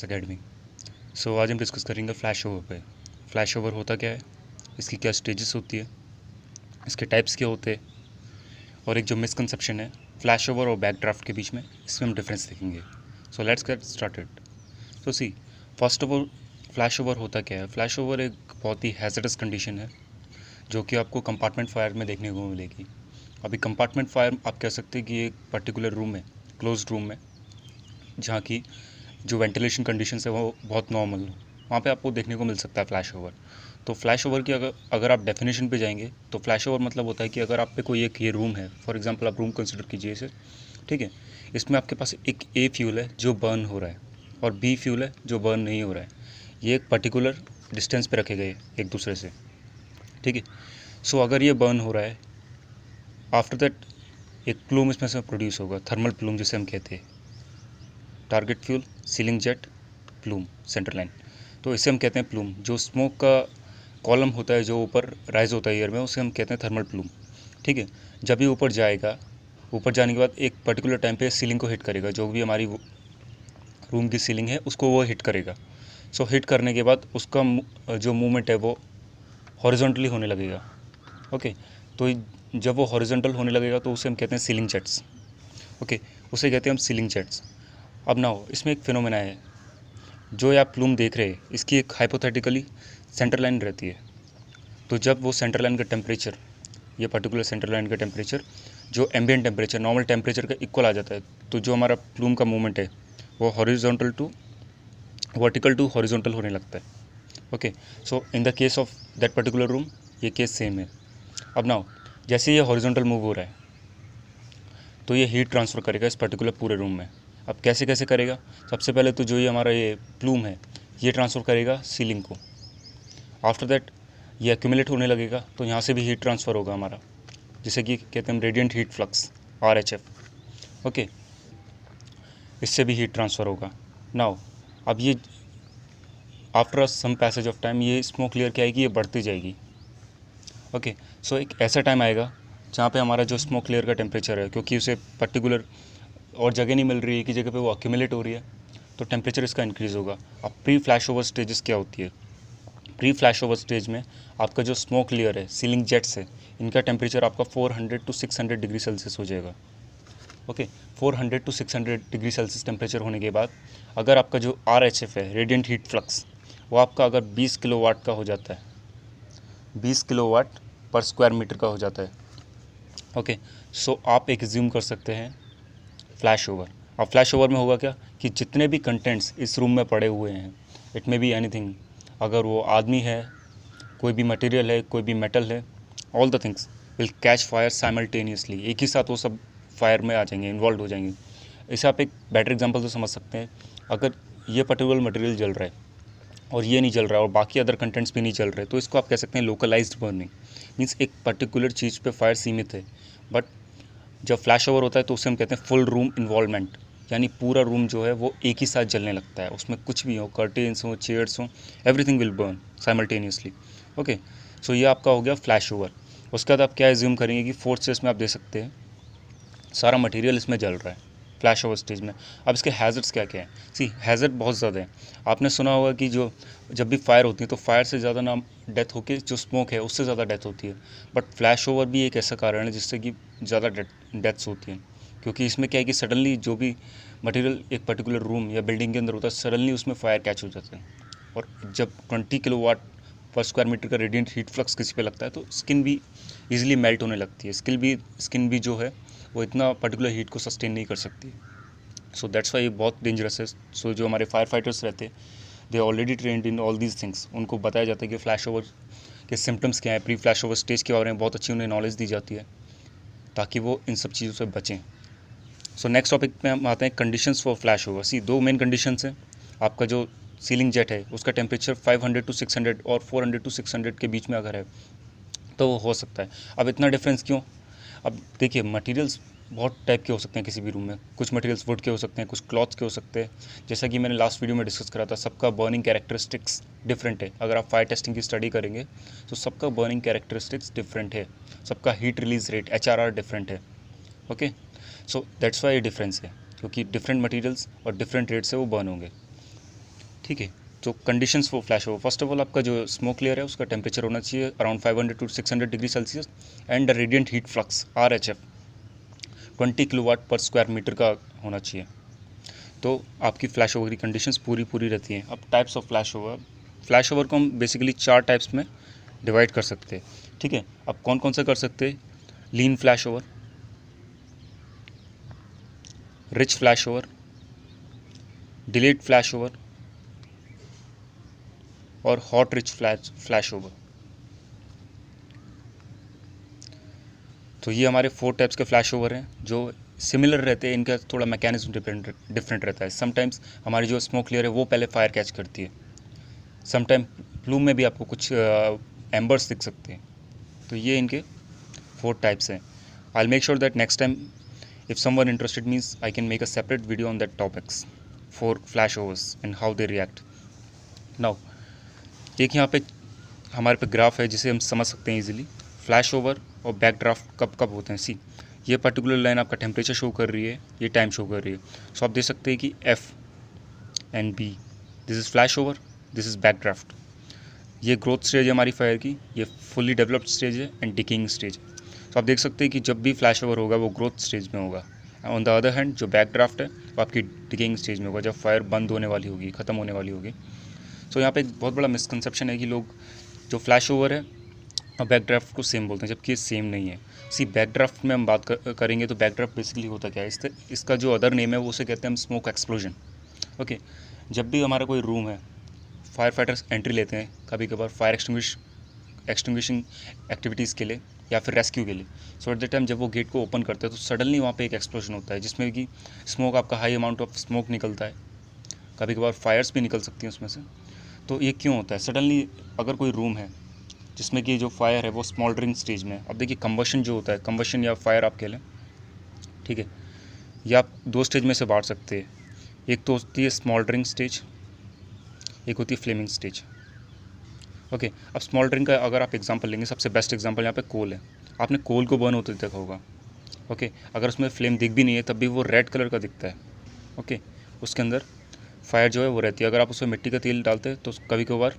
Fyers academy. सो आज हम discuss करेंगे फ्लैश ओवर पे। फ्लैश ओवर होता क्या है, इसकी क्या स्टेजेस होती है, इसके टाइप्स क्या होते हैं, और एक जो मिसकंसेप्शन है फ्लैश ओवर और बैक ड्राफ्ट के बीच में, इसमें हम डिफरेंस देखेंगे। So let's get started. So see, first of all flash over होता क्या है। फ्लैश ओवर एक बहुत ही हैजर्डस कंडीशन है जो कि आपको कंपार्टमेंट फायर में देखने को मिलेगी। अभी कंपार्टमेंट फायर आप कह सकते हैं कि एक पर्टिकुलर रूम में, क्लोज रूम में, जहाँ की जो वेंटिलेशन कंडीशंस है वो बहुत नॉर्मल हो, वहाँ पे आपको देखने को मिल सकता है फ्लैश ओवर। तो फ्लैश ओवर की अगर आप डेफिनेशन पे जाएंगे तो फ्लैश ओवर मतलब होता है कि अगर आप पे कोई एक ये रूम है, फॉर एग्जांपल आप रूम कंसिडर कीजिए इसे, ठीक है। इसमें आपके पास एक ए फ्यूल है जो बर्न हो रहा है और बी फ्यूल है जो बर्न नहीं हो रहा है। ये एक पर्टिकुलर डिस्टेंस पे रखे गए एक दूसरे से, ठीक है। सो अगर ये बर्न हो रहा है, आफ्टर दैट एक प्लूम इसमें से प्रोड्यूस होगा, थर्मल प्लूम जिसे हम कहते हैं। Target fuel, ceiling jet, plume, centre line. तो इसे हम कहते हैं प्लूम। जो स्मोक का कॉलम होता है जो ऊपर राइज होता है एयर में, उसे हम कहते हैं थर्मल प्लूम, ठीक है। जब ये ऊपर जाएगा, ऊपर जाने के बाद एक पर्टिकुलर टाइम पे सीलिंग को हिट करेगा, जो भी हमारी रूम की सीलिंग है उसको वो हिट करेगा। सो हिट करने के बाद उसका जो मूवमेंट है वो हॉरिजॉन्टली होने लगेगा, ओके। तो जब वो हॉरिजॉन्टल होने लगेगा तो उसे हम कहते हैं सीलिंग जेट्स, ओके। उसे कहते हैं हम सीलिंग जेट्स। अब ना हो, इसमें एक फिनोमेना है, जो आप प्लूम देख रहे हैं इसकी एक हाइपोथेटिकली सेंटर लाइन रहती है। तो जब वो सेंटर लाइन का टेम्परेचर, ये पर्टिकुलर सेंटर लाइन का टेम्परेचर जो एम्बिएंट टेम्परेचर, नॉर्मल टेम्परेचर का इक्वल आ जाता है, तो जो हमारा प्लूम का मूवमेंट है वो horizontal to vertical to horizontal होने लगता है, okay. So in the case of that particular room ये केस सेम है। अब ना, जैसे ये हॉरिजॉन्टल मूव हो रहा है तो ये हीट ट्रांसफ़र करेगा इस पर्टिकुलर पूरे रूम में। अब कैसे कैसे करेगा, सबसे पहले तो जो ये हमारा ये प्लूम है ये ट्रांसफ़र करेगा सीलिंग को। आफ्टर दैट ये एक्यूमुलेट होने लगेगा, तो यहाँ से भी हीट ट्रांसफ़र होगा हमारा, जिसे कि कहते हैं हम radiant heat flux, RHF, okay. इससे भी हीट ट्रांसफ़र होगा। नाउ अब ये after some passage of time ये स्मोक लेयर क्या आएगी, ये बढ़ती जाएगी, ओके। सो एक ऐसा टाइम आएगा जहाँ पे हमारा जो स्मोक लेयर का टेम्परेचर है, क्योंकि उसे पर्टिकुलर और जगह नहीं मिल रही है कि जगह पे वो अक्यूमुलेट हो रही है, तो टेम्परेचर इसका इंक्रीज़ होगा। अब प्री फ्लैश ओवर स्टेजेस क्या होती है, प्री फ्लैश ओवर स्टेज में आपका जो स्मोक लेयर है, सीलिंग जेट्स है, इनका टेम्परेचर आपका 400 टू 600 डिग्री सेल्सियस हो जाएगा, okay. 400 to 600 degree Celsius temperature होने के बाद अगर आपका जो RHF है, रेडिएंट हीट फ्लक्स, वो आपका अगर 20 किलोवाट का हो जाता है, 20 किलोवाट पर स्क्वायर मीटर का हो जाता है, ओके। सो आप एक एज्यूम कर सकते हैं फ्लैश ओवर। अब फ्लैश ओवर में होगा क्या कि जितने भी कंटेंट्स इस रूम में पड़े हुए हैं, इट मे बी एनीथिंग, अगर वो आदमी है, कोई भी मटेरियल है, कोई भी मेटल है, all the things will catch fire simultaneously, एक ही साथ वो सब फायर में आ जाएंगे, इन्वॉल्व हो जाएंगे। इसे आप एक बेटर एग्जांपल तो समझ सकते हैं, अगर ये पर्टिकुलर मटेरियल जल रहा है और ये नहीं जल रहा है और बाकी अदर कंटेंट्स भी नहीं जल रहे, तो इसको आप कह सकते हैं लोकलाइज्ड बर्निंग। मीन्स एक पर्टिकुलर चीज़ पे फायर सीमित है। बट जब फ्लैश ओवर होता है तो उसे हम कहते हैं फुल रूम इन्वॉल्वमेंट, यानी पूरा रूम जो है वो एक ही साथ जलने लगता है, उसमें कुछ भी हो, कर्टेन्स हो, चेयर्स हो, everything will burn simultaneously, okay. So ये आपका हो गया फ्लैश ओवर। उसके बाद आप क्या एज्यूम करेंगे कि फोर्थ स्टेज में आप दे सकते हैं सारा मटेरियल इसमें जल रहा है फ्लैश ओवर स्टेज में। अब इसके हैज़र्ड्स क्या क्या हैं, सी हैज़र्ड बहुत ज़्यादा है। आपने सुना होगा कि जो जब भी फायर होती है तो फायर से ज़्यादा ना डेथ होके जो स्मोक है उससे ज़्यादा डेथ होती है। बट फ्लैश ओवर भी एक ऐसा कारण है जिससे कि ज़्यादा डेथ्स होती हैं, क्योंकि इसमें क्या है कि सडनली जो भी मटेरियल एक पर्टिकुलर रूम या बिल्डिंग के अंदर होता है, सडनली उसमें फायर कैच हो जाता है। और जब 20 किलोवाट पर स्क्वायर मीटर का रेडिएंट हीट फ्लक्स किसी पे लगता है तो स्किन भी ईजिली मेल्ट होने लगती है, स्किन भी जो है वो इतना पर्टिकुलर हीट को सस्टेन नहीं कर सकती। सो दैट्स वाई ये बहुत डेंजरस है। सो जो हमारे फायर फाइटर्स रहते हैं, they already trend in all these things, उनको बताया जाता है कि फ्लैश ओवर के सिम्टम्स क्या हैं, प्री फ्लैश ओवर स्टेज के बारे में बहुत अच्छी उन्हें नॉलेज दी जाती है ताकि वो इन सब चीज़ों से बचें। सो नेक्स्ट टॉपिक में हम आते हैं कंडीशंस फॉर फ्लैश ओवर। सी, दो मेन कंडीशंस हैं। आपका जो सीलिंग जेट है उसका टेम्परेचर 500 टू 600 और 400 टू 600 के बीच में अगर है तो वो हो सकता है। अब इतना डिफरेंस क्यों, अब देखिए मटेरियल्स बहुत टाइप के हो सकते हैं किसी भी रूम में। कुछ मटेरियल्स वुड के हो सकते हैं, कुछ क्लॉथ्स के हो सकते हैं। जैसा कि मैंने लास्ट वीडियो में डिस्कस करा था, सबका बर्निंग कैरेक्टरिस्टिक्स डिफरेंट है। अगर आप फायर टेस्टिंग की स्टडी करेंगे तो सबका बर्निंग कैरेक्टरिस्टिक्स डिफरेंट है, सबका heat release rate HRR different है, okay. So that's why difference है, क्योंकि डिफरेंट मटेरियल्स और डिफरेंट रेट से वो बर्न होंगे। ठीक है। तो conditions for flash over, first of all आपका जो स्मोक लेयर है उसका टेम्परेचर होना चाहिए around 500 to 600 degree Celsius and the radiant heat flux RHF 20 kilowatt per square metre का होना चाहिए। तो आपकी फ्लैश ओवर की कंडीशंस पूरी रहती हैं। अब टाइप्स ऑफ फ्लैश ओवर को हम बेसिकली 4 टाइप्स में डिवाइड कर सकते हैं, ठीक है। अब कौन कौन सा कर सकते हैं? Lean flash over, rich flash over, delayed flash over और हॉट रिच फ्लैश ओवर। तो ये हमारे 4 टाइप्स के फ्लैश ओवर हैं जो सिमिलर रहते हैं। इनका थोड़ा मैकेनिज्म डिफरेंट रहता है। समटाइम्स हमारी जो स्मोक लेयर है वो पहले फायर कैच करती है, समटाइम प्लूम में भी आपको कुछ एम्बर्स दिख सकते हैं। तो ये इनके 4 टाइप्स हैं। I make sure that next time if someone interested means I can make a separate video on that topics for flash overs and how they react. Now एक यहाँ पे हमारे पे ग्राफ है जिसे हम समझ सकते हैं इजीली। फ्लैश ओवर और बैक ड्राफ्ट कब कब होते हैं। सी, ये पर्टिकुलर लाइन आपका टेम्परेचर शो कर रही है, ये टाइम शो कर रही है। सो आप देख सकते हैं कि F and B, this is flash over, this is back draft. ये ग्रोथ स्टेज है हमारी फायर की, ये फुल्ली डेवलप्ड स्टेज है एंड डिकेइंग स्टेज। तो आप देख सकते हैं कि जब भी फ्लैश ओवर होगा वो ग्रोथ स्टेज में होगा। ऑन द अदर हैंड जो बैक ड्राफ्ट है वो आपकी डिकेइंग स्टेज में होगा, जब फायर बंद होने वाली होगी, ख़त्म होने वाली होगी। सो यहाँ पे एक बहुत बड़ा मिसकंसेप्शन है कि लोग जो फ्लैश ओवर है और बैक ड्राफ्ट को सेम बोलते हैं, जबकि ये सेम नहीं है। सी, बैक ड्राफ्ट में हम बात करेंगे तो बैक ड्राफ्ट बेसिकली होता क्या है, इसका जो अदर नेम है वो उसे कहते हैं हम स्मोक एक्सप्लोजन। ओके, जब भी हमारा कोई रूम है, फायर फाइटर्स एंट्री लेते हैं कभी कभार फायर एक्सटिंग्विशिंग एक्टिविटीज़ के लिए या फिर रेस्क्यू के लिए। सो एट द टाइम जब वो गेट को ओपन करते हैं तो सडनली वहाँ पे एक एक्सप्लोजन होता है जिसमें कि स्मोक, आपका हाई अमाउंट ऑफ स्मोक निकलता है, कभी कभार फायर्स भी निकल सकती हैं उसमें से। तो ये क्यों होता है? सडनली अगर कोई रूम है जिसमें कि जो फायर है वो स्मॉल्डरिंग स्टेज में है। अब देखिए कंबशन जो होता है, कंबशन या फायर आप कह लें, ठीक है, या आप 2 स्टेज में से बांट सकते हैं। एक तो होती है स्मॉल्डरिंग स्टेज, एक होती है फ्लेमिंग स्टेज। ओके, अब स्मॉल्डरिंग का अगर आप एग्जांपल लेंगे, सबसे बेस्ट एग्जांपल यहाँ पे कोल है। आपने कोल को बर्न होते देखा होगा। ओके, अगर उसमें फ्लेम दिख भी नहीं है तब भी वो रेड कलर का दिखता है। ओके, उसके अंदर फायर जो है वो रहती है। अगर आप उसमें मिट्टी का तेल डालते हैं तो कभी कभार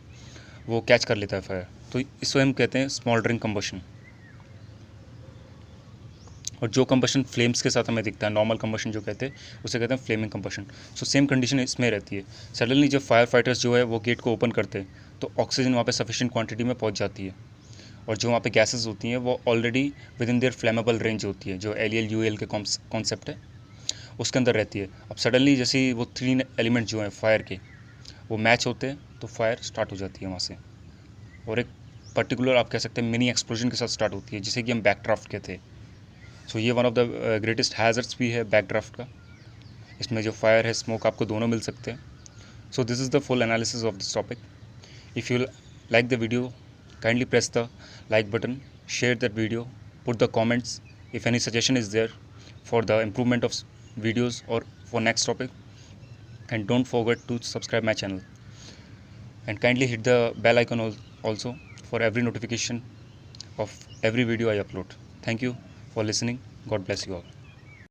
वो कैच कर लेता है फायर। तो इसको हम कहते हैं स्मॉल्डरिंग कंबशन। और जो कंबशन फ्लेम्स के साथ हमें दिखता है, नॉर्मल कंबशन जो कहते हैं, उसे कहते हैं flaming combustion. So same condition इसमें रहती है। सडनली जब फायर फाइटर्स जो है वो गेट को ओपन करते हैं तो ऑक्सीजन वहाँ पे सफिशिएंट क्वांटिटी में पहुँच जाती है और जो वहाँ पे गैसेस होती हैं वो already with in their flammable range होती है, जो LEL के कॉन्सेप्ट है उसके अंदर रहती है। अब सडनली जैसे ही वो 3 एलिमेंट जो हैं फायर के वो मैच होते हैं तो फायर स्टार्ट हो जाती है वहाँ से, और एक पर्टिकुलर आप कह सकते हैं मिनी एक्सप्लोजन के साथ स्टार्ट होती है जिसे कि हम बैक ड्राफ्ट कहते हैं। सो ये one of the greatest hazards भी है बैक ड्राफ्ट का। इसमें जो फायर है, स्मोक, आपको दोनों मिल सकते हैं। So this is the full analysis of this topic. If you like the video, kindly press the like button, share that video, put the comments if any suggestion is there for the improvement of videos or for next topic, and don't forget to subscribe my channel and kindly hit the bell icon also for every notification of every video I upload. Thank you for listening. God bless you all.